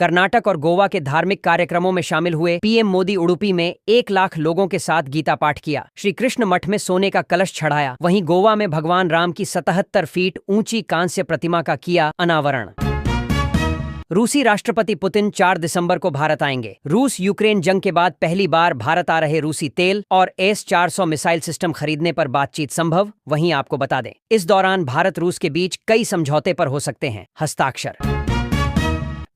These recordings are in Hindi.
कर्नाटक और गोवा के धार्मिक कार्यक्रमों में शामिल हुए पीएम मोदी उडुपी में 1 लाख लोगों के साथ गीता पाठ किया। श्री कृष्ण मठ में सोने का कलश चढ़ाया। वहीं गोवा में भगवान राम की 77 फीट ऊंची कांस्य प्रतिमा का किया अनावरण। रूसी राष्ट्रपति पुतिन 4 दिसंबर को भारत आएंगे। रूस यूक्रेन जंग के बाद पहली बार भारत आ रहे रूसी तेल और S-400 मिसाइल सिस्टम खरीदने पर बातचीत संभव। वहीं आपको बता दें, इस दौरान भारत रूस के बीच कई समझौते पर हो सकते हैं हस्ताक्षर।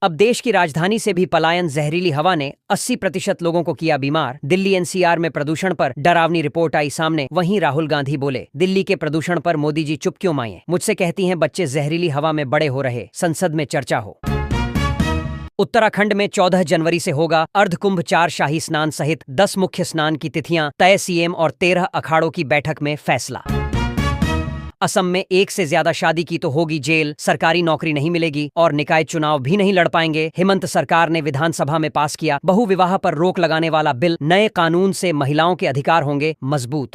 अब देश की राजधानी से भी पलायन। जहरीली हवा ने 80% लोगों को किया बीमार। दिल्ली NCR में प्रदूषण पर डरावनी रिपोर्ट आई सामने। वहीं राहुल गांधी बोले, दिल्ली के प्रदूषण पर मोदी जी चुप क्यों माए? मुझसे कहती हैं बच्चे जहरीली हवा में बड़े हो रहे। संसद में चर्चा हो। उत्तराखंड में 14 जनवरी से होगा अर्धकुंभ। 4 शाही स्नान सहित 10 मुख्य स्नान की तिथियां तय। CM और 13 अखाड़ों की बैठक में फैसला। असम में 1 से ज्यादा शादी की तो होगी जेल, सरकारी नौकरी नहीं मिलेगी और निकाय चुनाव भी नहीं लड़ पाएंगे। हेमंत सरकार ने विधानसभा में पास किया बहुविवाह पर रोक लगाने वाला बिल। नए कानून से महिलाओं के अधिकार होंगे मजबूत।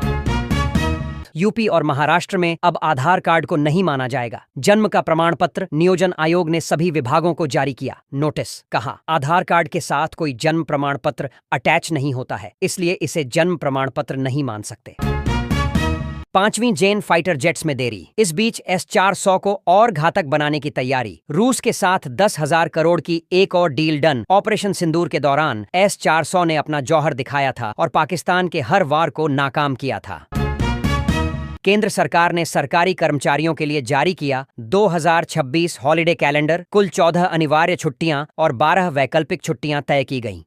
यूपी और महाराष्ट्र में अब आधार कार्ड को नहीं माना जाएगा जन्म का प्रमाण पत्र। नियोजन आयोग ने सभी विभागों को जारी किया नोटिस। कहा, आधार कार्ड के साथ कोई जन्म प्रमाण पत्र अटैच नहीं होता है, इसलिए इसे जन्म प्रमाण पत्र नहीं मान सकते। 5वीं जेन फाइटर जेट्स में देरी। इस बीच S-400 को और घातक बनाने की तैयारी। रूस के साथ 10,000 करोड़ की एक और डील डन। ऑपरेशन सिंदूर के दौरान S-400 ने अपना जौहर दिखाया था और पाकिस्तान के हर वार को नाकाम किया था। केंद्र सरकार ने सरकारी कर्मचारियों के लिए जारी किया 2026 हॉलिडे कैलेंडर। कुल 14 अनिवार्य छुट्टियां और 12 वैकल्पिक छुट्टियां तय की गईं।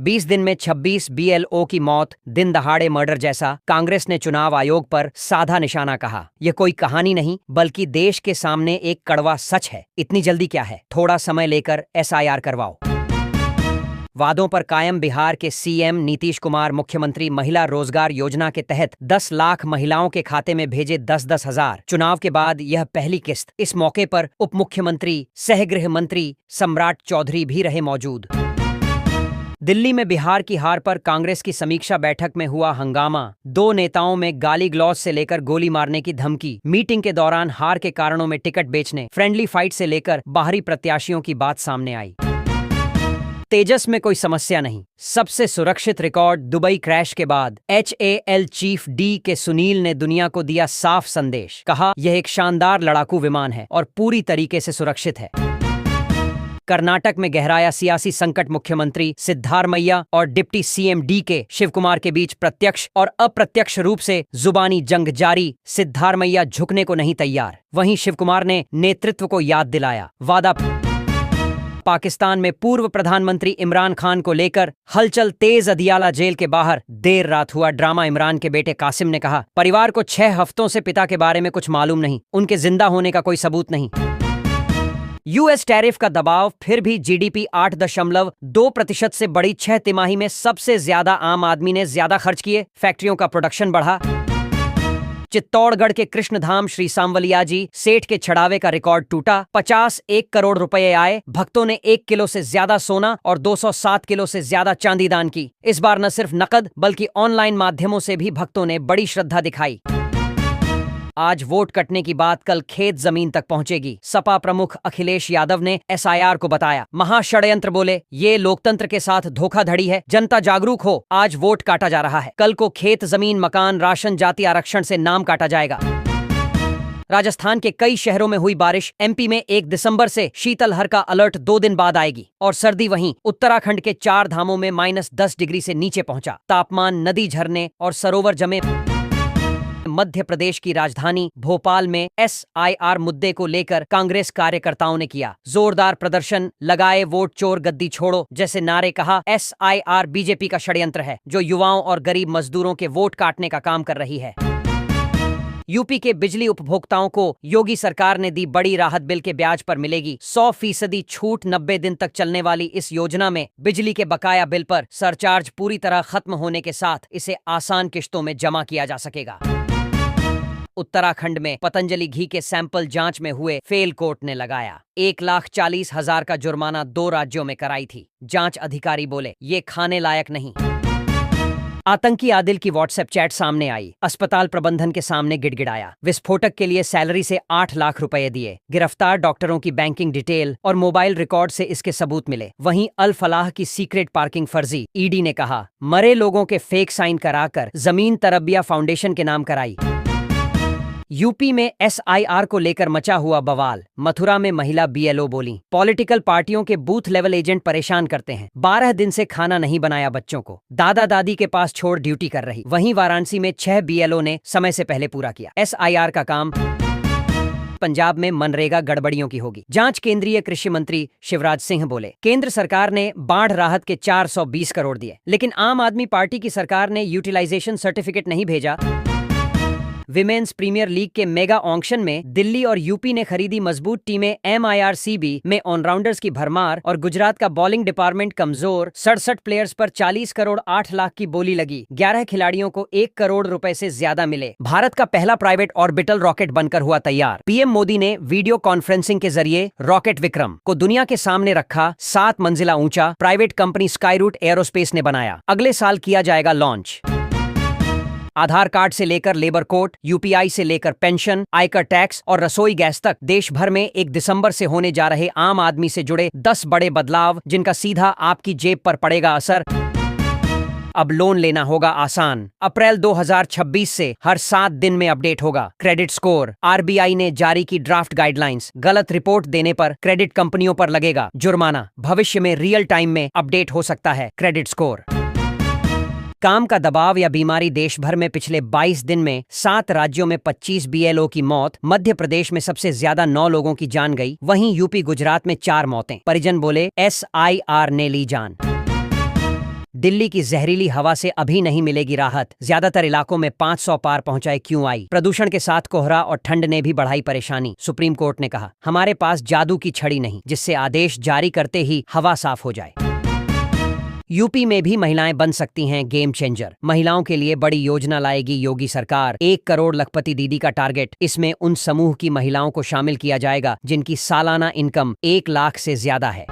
20 दिन में 26 BLO की मौत। दिन दहाड़े मर्डर जैसा। कांग्रेस ने चुनाव आयोग पर साधा निशाना। कहा, यह कोई कहानी नहीं बल्कि देश के सामने एक कड़वा सच है। इतनी जल्दी क्या है, थोड़ा समय लेकर SIR करवाओ। वादों पर कायम बिहार के CM नीतीश कुमार। मुख्यमंत्री महिला रोजगार योजना के तहत 10 लाख महिलाओं के खाते में भेजे 10-10 हजार। चुनाव के बाद यह पहली किस्त। इस मौके पर उप मुख्यमंत्री सह गृह मंत्री सम्राट चौधरी भी रहे मौजूद। दिल्ली में बिहार की हार पर कांग्रेस की समीक्षा बैठक में हुआ हंगामा। 2 नेताओं में गाली गलौज से लेकर गोली मारने की धमकी। मीटिंग के दौरान हार के कारणों में टिकट बेचने, फ्रेंडली फाइट से लेकर बाहरी प्रत्याशियों की बात सामने आई। तेजस में कोई समस्या नहीं, सबसे सुरक्षित रिकॉर्ड। दुबई क्रैश के बाद HAL चीफ D के सुनील ने दुनिया को दिया साफ संदेश। कहा, यह एक शानदार लड़ाकू विमान है और पूरी तरीके से सुरक्षित है। कर्नाटक में गहराया सियासी संकट। मुख्यमंत्री सिद्धारमैया और डिप्टी CM D के शिव कुमार के बीच प्रत्यक्ष और अप्रत्यक्ष रूप से जुबानी जंग जारी। सिद्धारमैया झुकने को नहीं तैयार। वहीं शिव कुमार ने नेतृत्व को याद दिलाया वादा। पाकिस्तान में पूर्व प्रधानमंत्री इमरान खान को लेकर हलचल तेज। अदियाला जेल के बाहर देर रात हुआ ड्रामा। इमरान के बेटे कासिम ने कहा, परिवार को 6 हफ्तों से पिता के बारे में कुछ मालूम नहीं, उनके जिंदा होने का कोई सबूत नहीं। US टैरिफ का दबाव। फिर भी GDP 8.2% से बढ़ी। 6 तिमाही में सबसे ज्यादा आम आदमी ने ज्यादा खर्च किए। फैक्ट्रियों का प्रोडक्शन बढ़ा। चित्तौड़गढ़ के कृष्णधाम श्री सांवलियाजी सेठ के छड़ावे का रिकॉर्ड टूटा। 51 करोड़ रुपए आए। भक्तों ने 1 किलो से ज्यादा सोना और 207 किलो से ज्यादा चांदी दान की। इस बार न सिर्फ नकद बल्कि ऑनलाइन माध्यमों से भी भक्तों ने बड़ी श्रद्धा दिखाई। आज वोट कटने की बात कल खेत जमीन तक पहुंचेगी। सपा प्रमुख अखिलेश यादव ने SIR को बताया महाषड्यंत्र। बोले, ये लोकतंत्र के साथ धोखाधड़ी है। जनता जागरूक हो, आज वोट काटा जा रहा है। कल को खेत जमीन मकान राशन जाति आरक्षण से नाम काटा जाएगा। राजस्थान के कई शहरों में हुई बारिश। MP में 1 दिसंबर से शीतलहर का अलर्ट 2 दिन बाद आएगी और सर्दी वहीं उत्तराखंड के 4 धामों में -10 डिग्री से नीचे पहुंचा तापमान। नदी झरने और सरोवर जमे। मध्य प्रदेश की राजधानी भोपाल में SIR मुद्दे को लेकर कांग्रेस कार्यकर्ताओं ने किया जोरदार प्रदर्शन। लगाए वोट चोर गद्दी छोड़ो जैसे नारे। कहा, SIR BJP का षड्यंत्र है जो युवाओं और गरीब मजदूरों के वोट काटने का काम कर रही है। यूपी के बिजली उपभोक्ताओं को योगी सरकार ने दी बड़ी राहत। बिल के ब्याज पर मिलेगी 100% छूट। 90 दिन तक चलने वाली इस योजना में बिजली के बकाया बिल पर सरचार्ज पूरी तरह खत्म होने के साथ इसे आसान किश्तों में जमा किया जा सकेगा। उत्तराखंड में पतंजलि घी के सैंपल जांच में हुए फेल। कोर्ट ने लगाया 1,40,000 का जुर्माना। 2 राज्यों में कराई थी। जांच अधिकारी बोले, ये खाने लायक नहीं। आतंकी आदिल की व्हाट्सएप चैट सामने आई। अस्पताल प्रबंधन के सामने गिड़गिड़ाया। विस्फोटक के लिए सैलरी से 8 लाख रुपए दिए। गिरफ्तार डॉक्टरों की बैंकिंग डिटेल और मोबाइल रिकॉर्ड से इसके सबूत मिले। वहीं अल फलाह की सीक्रेट पार्किंग फर्जी। ईडी ने कहा मरे लोगों के फेक साइन कराकर जमीन तरबिया फाउंडेशन के नाम कराई। यूपी में एसआईआर को लेकर मचा हुआ बवाल। मथुरा में महिला बीएलओ बोली पॉलिटिकल पार्टियों के बूथ लेवल एजेंट परेशान करते हैं। 12 दिन से खाना नहीं बनाया बच्चों को, दादा दादी के पास छोड़ ड्यूटी कर रही। वहीं वाराणसी में 6 बीएलओ ने समय से पहले पूरा किया। एसआईआर का काम पंजाब में मनरेगा गड़बड़ियों की होगी जांच। केंद्रीय कृषि मंत्री शिवराज सिंह बोले केंद्र सरकार ने बाढ़ राहत के 420 करोड़ दिए, लेकिन आम आदमी पार्टी की सरकार ने यूटिलाइजेशन सर्टिफिकेट नहीं भेजा। विमेन्स प्रीमियर लीग के मेगा ऑक्शन में दिल्ली और यूपी ने खरीदी मजबूत टीमें। एमआईआरसीबी में ऑलराउंडर्स की भरमार और गुजरात का बॉलिंग डिपार्टमेंट कमजोर। 67 प्लेयर्स पर 40 करोड़ 8 लाख की बोली लगी। 11 खिलाड़ियों को 1 करोड़ रुपए से ज्यादा मिले। भारत का पहला प्राइवेट ऑर्बिटल रॉकेट बनकर हुआ तैयार। पीएम मोदी ने वीडियो कॉन्फ्रेंसिंग के जरिए रॉकेट विक्रम को दुनिया के सामने रखा। 7 मंजिला ऊंचा प्राइवेट कंपनी स्काईरूट एरोस्पेस ने बनाया। अगले साल किया जाएगा लॉन्च। आधार कार्ड से लेकर लेबर कोड, यूपीआई से लेकर पेंशन, आयकर टैक्स और रसोई गैस तक देश भर में 1 दिसंबर से होने जा रहे आम आदमी से जुड़े 10 बड़े बदलाव, जिनका सीधा आपकी जेब पर पड़ेगा असर। अब लोन लेना होगा आसान। अप्रैल 2026 से हर 7 दिन में अपडेट होगा क्रेडिट स्कोर। आरबीआई ने जारी की ड्राफ्ट गाइडलाइंस। गलत रिपोर्ट देने पर क्रेडिट कंपनियों पर लगेगा जुर्माना। भविष्य में रियल टाइम में अपडेट हो सकता है क्रेडिट स्कोर। काम का दबाव या बीमारी। देश भर में पिछले 22 दिन में 7 राज्यों में 25 बीएलओ की मौत। मध्य प्रदेश में सबसे ज्यादा 9 लोगों की जान गई। वहीं यूपी गुजरात में 4 मौतें। परिजन बोले एसआईआर ने ली जान। दिल्ली की जहरीली हवा से अभी नहीं मिलेगी राहत। ज्यादातर इलाकों में 500 पार पहुंचाए QI। प्रदूषण के साथ कोहरा और ठंड ने भी बढ़ाई परेशानी। सुप्रीम कोर्ट ने कहा हमारे पास जादू की छड़ी नहीं जिससे आदेश जारी करते ही हवा साफ हो जाए। यूपी में भी महिलाएं बन सकती हैं गेम चेंजर। महिलाओं के लिए बड़ी योजना लाएगी योगी सरकार। 1 करोड़ लखपति दीदी का टारगेट। इसमें उन समूह की महिलाओं को शामिल किया जाएगा जिनकी सालाना इनकम 1 लाख से ज्यादा है।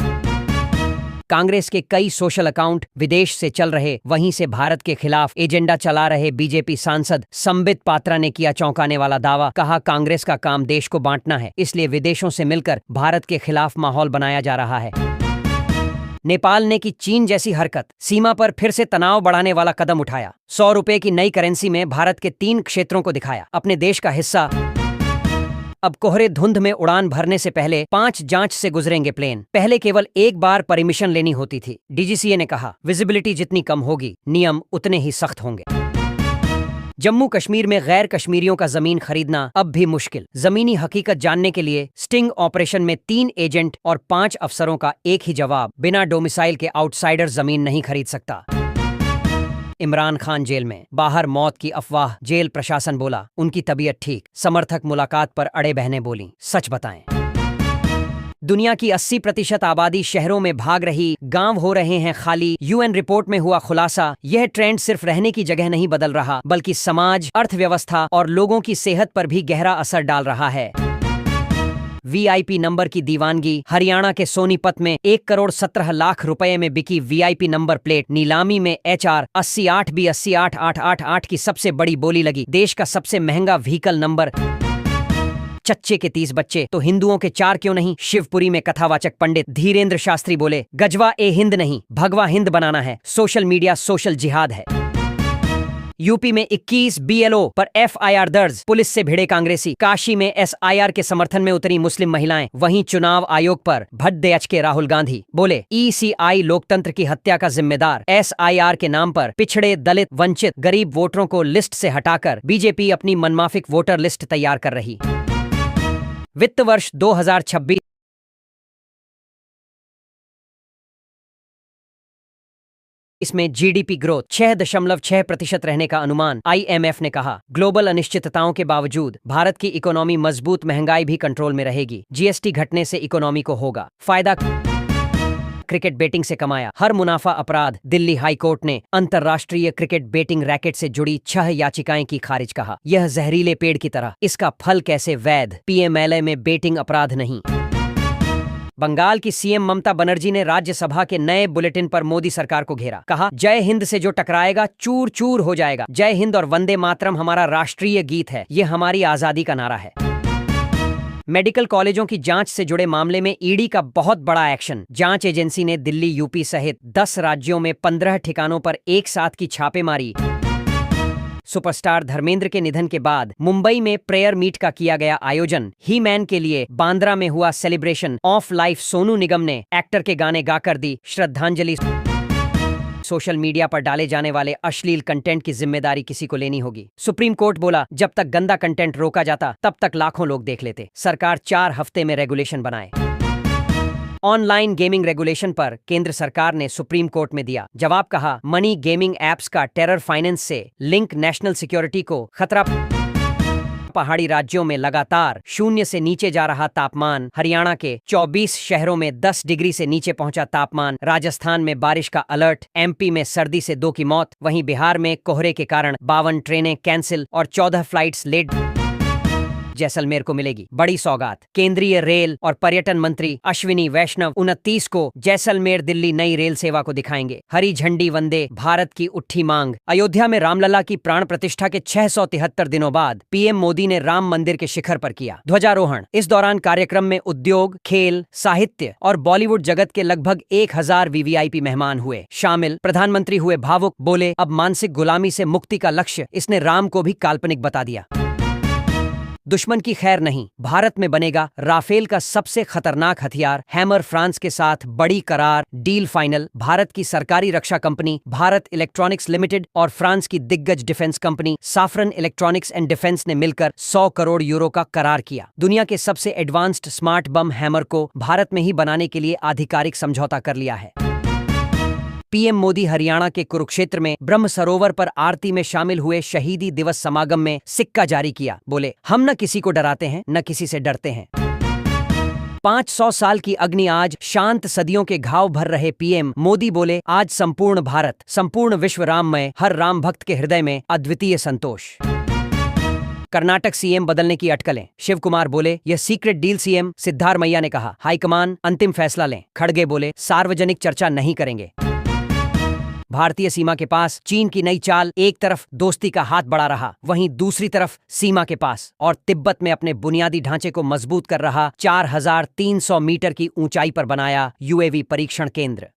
कांग्रेस के कई सोशल अकाउंट विदेश से चल रहे। वहीं से भारत के खिलाफ एजेंडा चला रहे बीजेपी सांसद संबित पात्रा ने किया चौंकाने वाला दावा। कहा कांग्रेस का काम देश को बांटना है, इसलिए विदेशों से मिलकर भारत के खिलाफ माहौल बनाया जा रहा है। नेपाल ने की चीन जैसी हरकत। सीमा पर फिर से तनाव बढ़ाने वाला कदम उठाया। 100 रुपए की नई करेंसी में भारत के 3 क्षेत्रों को दिखाया अपने देश का हिस्सा। अब कोहरे धुंध में उड़ान भरने से पहले 5 जांच से गुजरेंगे प्लेन। पहले केवल 1 बार परमिशन लेनी होती थी। डीजीसीए ने कहा विजिबिलिटी जितनी कम होगी नियम उतने ही सख्त होंगे। जम्मू कश्मीर में गैर कश्मीरियों का जमीन खरीदना अब भी मुश्किल। जमीनी हकीकत जानने के लिए स्टिंग ऑपरेशन में 3 एजेंट और 5 अफसरों का एक ही जवाब। बिना डोमिसाइल के आउटसाइडर जमीन नहीं खरीद सकता। इमरान खान जेल में। बाहर मौत की अफवाह। जेल प्रशासन बोला उनकी तबीयत ठीक। समर्थक मुलाकात पर अड़े बहने बोली सच बताएं। दुनिया की 80% आबादी शहरों में भाग रही, गांव हो रहे हैं खाली। यूएन रिपोर्ट में हुआ खुलासा। यह ट्रेंड सिर्फ रहने की जगह नहीं बदल रहा, बल्कि समाज, अर्थव्यवस्था और लोगों की सेहत पर भी गहरा असर डाल रहा है। वीआईपी नंबर की दीवानगी। हरियाणा के सोनीपत में 1 करोड़ 17 लाख रुपए में बिकी वीआईपी नंबर प्लेट। नीलामी में HR 88B 88888 की सबसे बड़ी बोली लगी। देश का सबसे महंगा व्हीकल नंबर। चच्चे के 30 बच्चे तो हिंदुओं के 4 क्यों नहीं। शिवपुरी में कथावाचक पंडित धीरेन्द्र शास्त्री बोले गजवा ए हिंद नहीं, भगवा हिंद बनाना है। सोशल मीडिया सोशल जिहाद है। यूपी में 21 बीएलओ पर FIR दर्ज। पुलिस से भिड़े कांग्रेसी। काशी में SIR के समर्थन में उतरी मुस्लिम महिलाएं। वहीं चुनाव आयोग पर भद्दे अचके राहुल गांधी। बोले ECI लोकतंत्र की हत्या का जिम्मेदार। SIR के नाम पर पिछड़े, दलित, वंचित, गरीब वोटरों को लिस्ट से हटाकर बीजेपी अपनी मनमाफिक वोटर लिस्ट तैयार कर रही। वित्त वर्ष 2026 इसमें जीडीपी ग्रोथ 6.6% रहने का अनुमान। IMF ने कहा ग्लोबल अनिश्चितताओं के बावजूद भारत की इकोनॉमी मजबूत, महंगाई भी कंट्रोल में रहेगी। GST घटने से इकोनॉमी को होगा फायदा। क्रिकेट बेटिंग से कमाया हर मुनाफा अपराध। दिल्ली हाई कोर्ट ने अंतर्राष्ट्रीय क्रिकेट बेटिंग रैकेट से जुड़ी 6 याचिकाएं की खारिज। कहा यह जहरीले पेड़ की तरह, इसका फल कैसे वैध। PMLA में बेटिंग अपराध नहीं। बंगाल की सीएम ममता बनर्जी ने राज्यसभा के नए बुलेटिन पर मोदी सरकार को घेरा। कहा, जय हिंद से जो टकराएगा चूर चूर हो जाएगा। जय हिंद और वंदे मातरम हमारा राष्ट्रीय गीत है, ये हमारी आजादी का नारा है। मेडिकल कॉलेजों की जांच से जुड़े मामले में ईडी का बहुत बड़ा एक्शन। जांच एजेंसी ने दिल्ली, यूपी सहित 10 राज्यों में 15 ठिकानों पर एक साथ की छापेमारी। सुपरस्टार धर्मेंद्र के निधन के बाद मुंबई में प्रेयर मीट का किया गया आयोजन। ही मैन के लिए बांद्रा में हुआ celebration of life. Sonu Nigam ने एक्टर के गाने गाकर दी श्रद्धांजलि। सोशल मीडिया पर डाले जाने वाले अश्लील कंटेंट की जिम्मेदारी किसी को लेनी होगी। सुप्रीम कोर्ट बोला, जब तक गंदा कंटेंट रोका जाता तब तक लाखों लोग देख लेते। सरकार 4 हफ्ते में रेगुलेशन बनाए। ऑनलाइन गेमिंग रेगुलेशन पर केंद्र सरकार ने सुप्रीम कोर्ट में दिया जवाब। कहा, मनी गेमिंग एप्स का टेरर फाइनेंस से लिंक नेशनल सिक्योरिटी को खतरा। पहाड़ी राज्यों में लगातार 0 से नीचे जा रहा तापमान। हरियाणा के 24 शहरों में 10 डिग्री से नीचे पहुंचा तापमान। राजस्थान में बारिश का अलर्ट। एमपी में सर्दी से 2 की मौत। वहीं बिहार में कोहरे के कारण 52 ट्रेनें कैंसिल और 14 फ्लाइट्स लेट। जैसलमेर को मिलेगी बड़ी सौगात। केंद्रीय रेल और पर्यटन मंत्री अश्विनी वैष्णव 29 को जैसलमेर दिल्ली नई रेल सेवा को दिखाएंगे। हरी झंडी वंदे भारत की उठी मांग। अयोध्या में रामलला की प्राण प्रतिष्ठा के 673 दिनों बाद पीएम मोदी ने राम मंदिर के शिखर पर किया ध्वजारोहण। इस दौरान कार्यक्रम में उद्योग, खेल, साहित्य और बॉलीवुड जगत के लगभग 1000 वीवीआईपी मेहमान हुए शामिल। प्रधानमंत्री हुए भावुक, बोले, अब मानसिक गुलामी से मुक्ति का लक्ष्य इसने राम को भी काल्पनिक बता दिया। दुश्मन की खैर नहीं, भारत में बनेगा राफेल का सबसे खतरनाक हथियार। हैमर फ्रांस के साथ बड़ी करार, डील फाइनल। भारत की सरकारी रक्षा कंपनी भारत इलेक्ट्रॉनिक्स लिमिटेड और फ्रांस की दिग्गज defence company Safran electronics and defence ने मिलकर 100 करोड़ यूरो का करार किया। दुनिया के सबसे एडवांस्ड स्मार्ट बम हैमर को भारत में ही बनाने के लिए आधिकारिक समझौता कर लिया है। पीएम मोदी हरियाणा के कुरुक्षेत्र में ब्रह्म सरोवर पर आरती में शामिल हुए शहीदी दिवस समागम में सिक्का जारी किया। बोले, हम न किसी को डराते हैं न किसी से डरते हैं। 500 साल की अग्नि आज शांत, सदियों के घाव भर रहे पीएम मोदी बोले, आज संपूर्ण भारत, संपूर्ण विश्व राममय, हर राम भक्त के हृदय में अद्वितीय संतोष। कर्नाटक सीएम बदलने की अटकलें। शिव कुमार बोले, यह सीक्रेट डील। सीएम सिद्धारमैया ने कहा, हाईकमान अंतिम फैसला लें। खड़गे बोले, सार्वजनिक चर्चा नहीं करेंगे। भारतीय सीमा के पास चीन की नई चाल। एक तरफ दोस्ती का हाथ बढ़ा रहा, वहीं दूसरी तरफ सीमा के पास और तिब्बत में अपने बुनियादी ढांचे को मजबूत कर रहा 4300 मीटर की ऊंचाई पर बनाया यूएवी परीक्षण केंद्र।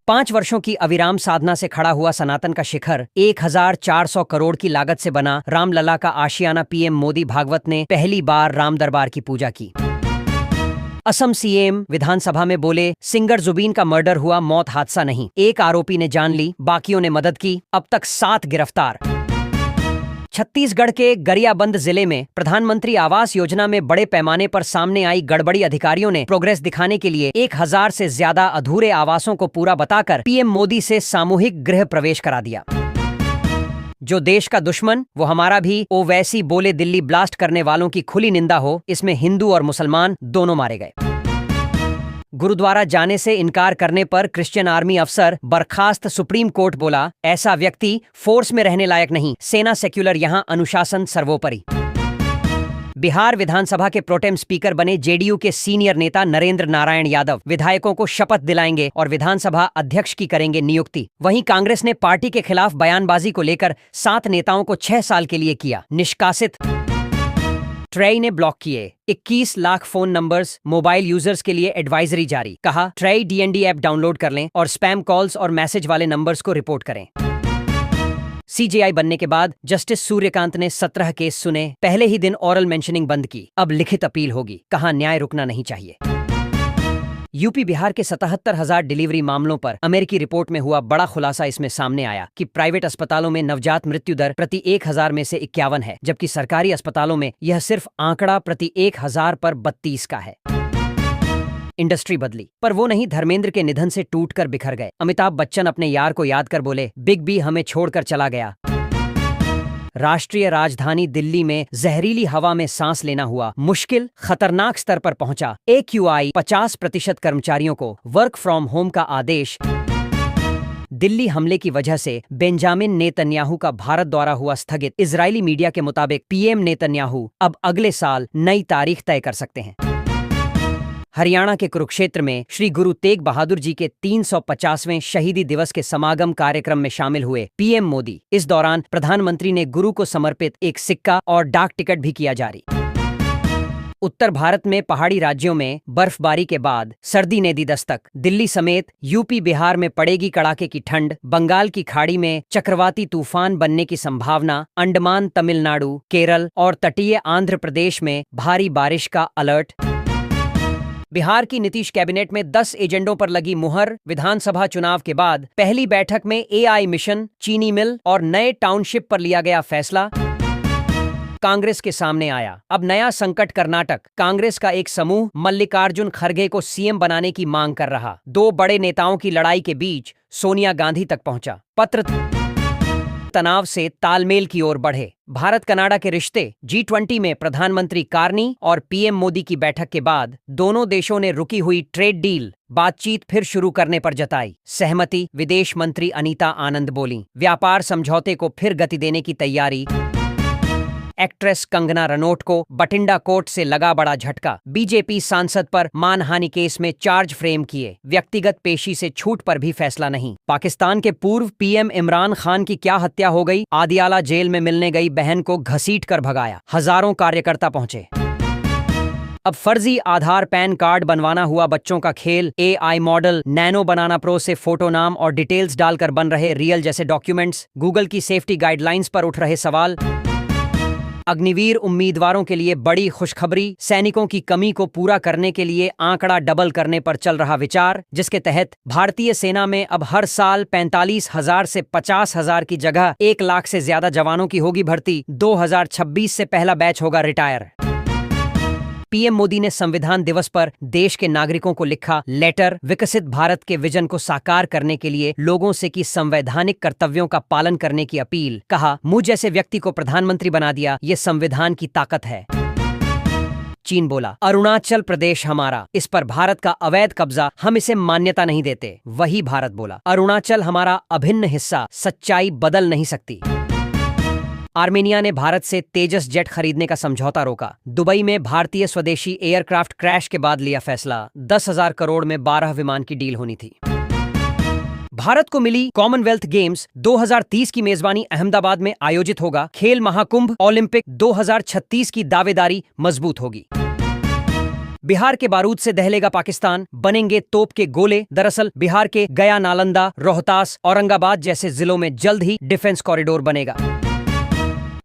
5 वर्षों की अविराम साधना से खड़ा हुआ सनातन का शिखर 1400 करोड़ की लागत से बना रामलला का आशियाना। पीएम मोदी भागवत ने पहली बार राम दरबार की पूजा की। असम सीएम विधानसभा में बोले, सिंगर जुबीन का मर्डर हुआ, मौत हादसा नहीं। एक आरोपी ने जान ली, बाकियों ने मदद की। अब तक 7 गिरफ्तार। छत्तीसगढ़ के गरियाबंद जिले में प्रधानमंत्री आवास योजना में बड़े पैमाने पर सामने आई गड़बड़ी। अधिकारियों ने प्रोग्रेस दिखाने के लिए 1000 से ज्यादा अधूरे आवासों को पूरा बताकर पीएम मोदी से सामूहिक गृह प्रवेश करा दिया। जो देश का दुश्मन वो हमारा भी, ओवैसी बोले, दिल्ली ब्लास्ट करने वालों की खुली निंदा हो। इसमें हिंदू और मुसलमान दोनों मारे गए। गुरुद्वारा जाने से इनकार करने पर क्रिश्चियन आर्मी अफसर बर्खास्त। सुप्रीम कोर्ट बोला, ऐसा व्यक्ति फोर्स में रहने लायक नहीं। सेना सेक्युलर, यहां अनुशासन सर्वोपरि। बिहार विधानसभा के प्रोटेम स्पीकर बने जेडीयू के सीनियर नेता नरेंद्र नारायण यादव विधायकों को शपथ दिलाएंगे और विधानसभा अध्यक्ष की करेंगे नियुक्ति। वहीं कांग्रेस ने पार्टी के खिलाफ बयानबाजी को लेकर 7 नेताओं को 6 साल के लिए किया निष्कासित। ट्रेई ने ब्लॉक किए 21 lakh phone numbers. Mobile users के लिए एडवाइजरी जारी। कहा, ट्रेई डीएनडी ऐप डाउनलोड कर लें और स्पैम कॉल्स और मैसेज वाले नंबर्स को रिपोर्ट करें। सीजेआई बनने के बाद जस्टिस सूर्यकांत ने 17 केस सुने। पहले ही दिन ऑरल मेंशनिंग बंद की, अब लिखित अपील होगी। कहा, न्याय रुकना नहीं चाहिए। यूपी बिहार के 77,000 डिलीवरी मामलों पर अमेरिकी रिपोर्ट में हुआ बड़ा खुलासा। इसमें सामने आया कि प्राइवेट अस्पतालों में नवजात मृत्यु दर प्रति 1000 में से 51 है, जबकि सरकारी अस्पतालों में यह सिर्फ आंकड़ा प्रति 1000 पर 32 का है। इंडस्ट्री बदली, पर वो नहीं, धर्मेंद्र के निधन से टूटकर बिखर गए। अमिताभ बच्चन अपने यार को याद कर बोले, बिग बी हमें छोड़कर चला गया। राष्ट्रीय राजधानी दिल्ली में जहरीली हवा में सांस लेना हुआ मुश्किल, खतरनाक स्तर पर पहुंचा। AQI 50% कर्मचारियों को वर्क फ्रॉम होम का आदेश। दिल्ली हमले की वजह से बेंजामिन नेतन्याहू का भारत दौरा हुआ स्थगित। इजरायली मीडिया के मुताबिक पीएम नेतन्याहू अब अगले साल नई तारीख तय कर सकते हैं। हरियाणा के कुरुक्षेत्र में श्री गुरु तेग बहादुर जी के 350वें शहीदी दिवस के समागम कार्यक्रम में शामिल हुए पीएम मोदी। इस दौरान प्रधानमंत्री ने गुरु को समर्पित एक सिक्का और डाक टिकट भी किया जारी। उत्तर भारत में पहाड़ी राज्यों में बर्फबारी के बाद सर्दी ने दी दस्तक। दिल्ली समेत यूपी बिहार में पड़ेगी कड़ाके की ठंड। बंगाल की खाड़ी में चक्रवाती तूफान बनने की संभावना। अंडमान, तमिलनाडु, केरल और तटीय आंध्र प्रदेश में भारी बारिश का अलर्ट। बिहार की नीतीश कैबिनेट में 10 एजेंडों पर लगी मुहर। विधानसभा चुनाव के बाद पहली बैठक में एआई मिशन, चीनी मिल और नए टाउनशिप पर लिया गया फैसला। कांग्रेस के सामने आया अब नया संकट। कर्नाटक कांग्रेस का एक समूह मल्लिकार्जुन खड़गे को सीएम बनाने की मांग कर रहा। दो बड़े नेताओं की लड़ाई के बीच सोनिया गांधी तक पहुंचा पत्र। तनाव से तालमेल की ओर बढ़े भारत कनाडा के रिश्ते। G20 में प्रधानमंत्री कार्नी और पीएम मोदी की बैठक के बाद दोनों देशों ने रुकी हुई ट्रेड डील बातचीत फिर शुरू करने पर जताई सहमति। विदेश मंत्री अनीता आनंद बोली, व्यापार समझौते को फिर गति देने की तैयारी। एक्ट्रेस कंगना रनौत को बठिंडा कोर्ट से लगा बड़ा झटका। बीजेपी सांसद पर मानहानि केस में चार्ज फ्रेम किए। व्यक्तिगत पेशी से छूट पर भी फैसला नहीं। पाकिस्तान के पूर्व पीएम इमरान खान की क्या हत्या हो गई। आदियाला जेल में मिलने गई बहन को घसीट कर भगाया। हजारों कार्यकर्ता पहुंचे। अब फर्जी आधार पैन कार्ड बनवाना हुआ बच्चों का खेल। एआई मॉडल नैनो बनाना प्रो से फोटो, नाम और डिटेल्स डालकर बन रहे रियल जैसे डॉक्यूमेंट्स। गूगल की सेफ्टी गाइडलाइंस पर उठ रहे सवाल। अग्निवीर उम्मीदवारों के लिए बड़ी खुशखबरी। सैनिकों की कमी को पूरा करने के लिए आंकड़ा डबल करने पर चल रहा विचार, जिसके तहत भारतीय सेना में अब हर साल 45,000 से 50,000 की जगह 1 लाख से ज्यादा जवानों की होगी भर्ती। 2026 से पहला बैच होगा रिटायर। पीएम मोदी ने संविधान दिवस पर देश के नागरिकों को लिखा लेटर। विकसित भारत के विजन को साकार करने के लिए लोगों से की संवैधानिक कर्तव्यों का पालन करने की अपील। कहा, मुझ जैसे व्यक्ति को प्रधानमंत्री बना दिया, ये संविधान की ताकत है। चीन बोला, अरुणाचल प्रदेश हमारा, इस पर भारत का अवैध कब्जा, हम इसे मान्यता नहीं देते। वही भारत बोला, अरुणाचल हमारा अभिन्न हिस्सा, सच्चाई बदल नहीं सकती। आर्मेनिया ने भारत से तेजस जेट खरीदने का समझौता रोका। दुबई में भारतीय स्वदेशी एयरक्राफ्ट क्रैश के बाद लिया फैसला। 10,000 करोड़ में 12 विमान की डील होनी थी। भारत को मिली कॉमनवेल्थ गेम्स 2030 की मेजबानी अहमदाबाद में आयोजित होगा। खेल महाकुंभ ओलंपिक 2036 की दावेदारी मजबूत होगी। बिहार के बारूद से दहलेगा पाकिस्तान, बनेंगे तोप के गोले। दरअसल बिहार के गया, नालंदा, रोहतास, औरंगाबाद जैसे जिलों में जल्द ही डिफेंस कॉरिडोर बनेगा।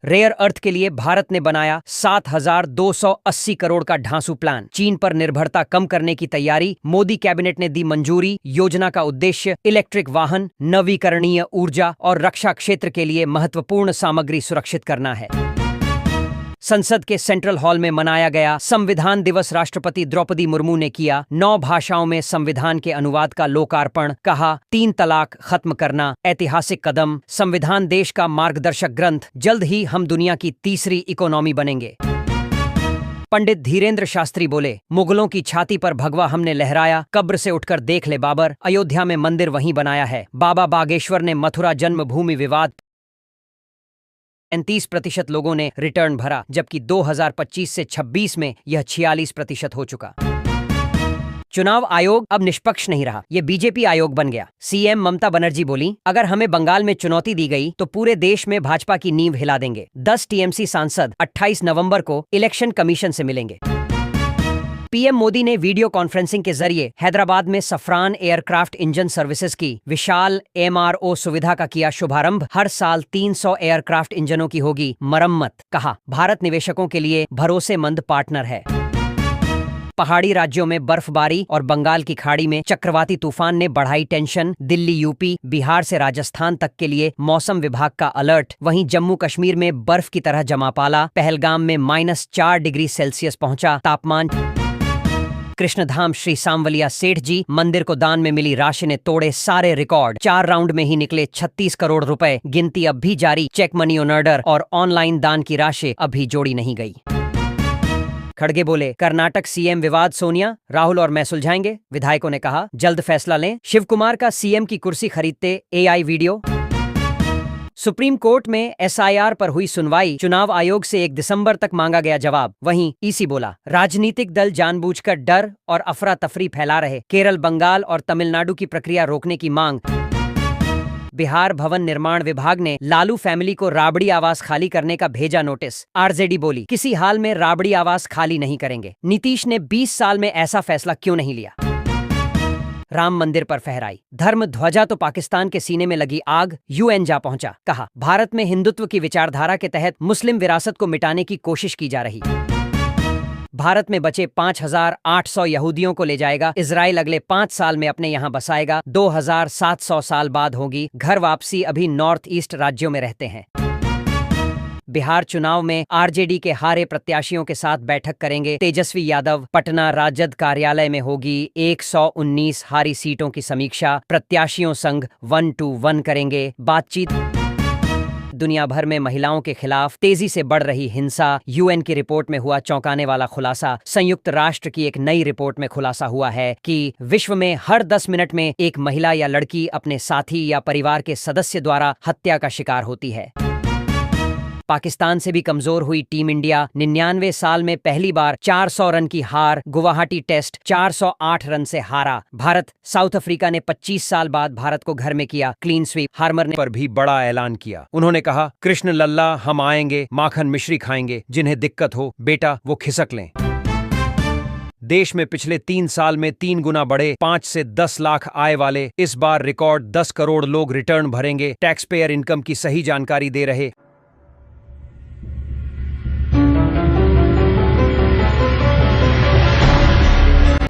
रेयर अर्थ के लिए भारत ने बनाया 7,280 करोड़ का ढांसू प्लान। चीन पर निर्भरता कम करने की तैयारी। मोदी कैबिनेट ने दी मंजूरी। योजना का उद्देश्य इलेक्ट्रिक वाहन, नवीकरणीय ऊर्जा और रक्षा क्षेत्र के लिए महत्वपूर्ण सामग्री सुरक्षित करना है। संसद के सेंट्रल हॉल में मनाया गया संविधान दिवस। राष्ट्रपति द्रौपदी मुर्मू ने किया 9 भाषाओं में संविधान के अनुवाद का लोकार्पण। कहा, 3 तलाक खत्म करना ऐतिहासिक कदम। संविधान देश का मार्गदर्शक ग्रंथ। जल्द ही हम दुनिया की तीसरी इकोनॉमी बनेंगे। पंडित धीरेन्द्र शास्त्री बोले, मुगलों की छाती पर भगवा हमने लहराया। कब्र से उठकर देख ले बाबर, अयोध्या में मंदिर वहीं बनाया है। बाबा बागेश्वर ने मथुरा जन्मभूमि विवाद 35% लोगों ने रिटर्न भरा, जबकि 2025 से 26 में यह 46% हो चुका। चुनाव आयोग अब निष्पक्ष नहीं रहा, ये बीजेपी आयोग बन गया। सीएम ममता बनर्जी बोली, अगर हमें बंगाल में चुनौती दी गई तो पूरे देश में भाजपा की नींव हिला देंगे। 10 टीएमसी सांसद 28 नवंबर को इलेक्शन कमीशन से मिलेंगे। पीएम मोदी ने वीडियो कॉन्फ्रेंसिंग के जरिए हैदराबाद में सफरान एयरक्राफ्ट इंजन सर्विसेज की विशाल एमआरओ सुविधा का किया शुभारंभ। हर साल 300 एयरक्राफ्ट इंजनों की होगी मरम्मत। कहा, भारत निवेशकों के लिए भरोसेमंद पार्टनर है। पहाड़ी राज्यों में बर्फबारी और बंगाल की खाड़ी में चक्रवाती तूफान ने बढ़ाई टेंशन। दिल्ली, यूपी, बिहार से राजस्थान तक के लिए मौसम विभाग का अलर्ट। वहीं जम्मू कश्मीर में बर्फ की तरह जमा पाला। पहलगाम में -4 डिग्री सेल्सियस पहुंचा तापमान। कृष्णधाम श्री सांवलिया सेठ जी मंदिर को दान में मिली राशि ने तोड़े सारे रिकॉर्ड। 4 राउंड में ही निकले 36 करोड़ रुपए। गिनती अब भी जारी। चेक मनी ऑर्डर और ऑनलाइन दान की राशि अभी जोड़ी नहीं गई। खड़गे बोले, कर्नाटक सीएम विवाद सोनिया, राहुल और मैं सुलझाएंगे। विधायकों ने कहा, जल्द फैसला लें। शिव कुमार का सीएम की कुर्सी खरीदते एआई वीडियो। सुप्रीम कोर्ट में SIR पर हुई सुनवाई, चुनाव आयोग से 1 दिसंबर तक मांगा गया जवाब। वहीं ईसी बोला, राजनीतिक दल जानबूझकर डर और अफरा तफरी फैला रहे, केरल, बंगाल और तमिलनाडु की प्रक्रिया रोकने की मांग। बिहार भवन निर्माण विभाग ने लालू फैमिली को राबड़ी आवास खाली करने का भेजा नोटिस। आरजेडी बोली, किसी हाल में राबड़ी आवास खाली नहीं करेंगे। नीतीश ने 20 साल में ऐसा फैसला क्यों नहीं लिया। राम मंदिर पर फहराई धर्म ध्वजा तो पाकिस्तान के सीने में लगी आग, UN जा पहुंचा। कहा, भारत में हिंदुत्व की विचारधारा के तहत मुस्लिम विरासत को मिटाने की कोशिश की जा रही। भारत में बचे 5,800 यहूदियों को ले जाएगा इजराइल, अगले 5 साल में अपने यहां बसाएगा। 2,700 साल बाद होगी घर वापसी, अभी नॉर्थ ईस्ट राज्यों में रहते हैं। बिहार चुनाव में आरजेडी के हारे प्रत्याशियों के साथ बैठक करेंगे तेजस्वी यादव। पटना राजद कार्यालय में होगी 119 हारी सीटों की समीक्षा। प्रत्याशियों संग 1 to 1 करेंगे बातचीत। दुनिया भर में महिलाओं के खिलाफ तेजी से बढ़ रही हिंसा, UN की रिपोर्ट में हुआ चौंकाने वाला खुलासा। संयुक्त राष्ट्र की एक नई रिपोर्ट में खुलासा हुआ है कि विश्व में हर 10 मिनट में एक महिला या लड़की अपने साथी या परिवार के सदस्य द्वारा हत्या का शिकार होती है। पाकिस्तान से भी कमजोर हुई टीम इंडिया, 99 साल में पहली बार 400 रन की हार। गुवाहाटी टेस्ट 408 रन से हारा। भारत, साउथ अफ्रीका ने 25 साल बाद भारत को घर में किया क्लीन स्वीप। हार्मर ने पर भी बड़ा ऐलान किया। उन्होंने कहा, कृष्ण लल्ला हम आएंगे, माखन मिश्री खाएंगे, जिन्हें दिक्कत हो बेटा वो खिसक लें। देश में पिछले 3 साल में 3 गुना बढ़े 5 से 10 लाख आय वाले। इस बार रिकॉर्ड 10 करोड़ लोग रिटर्न भरेंगे। टैक्स पेयर इनकम की सही जानकारी दे रहे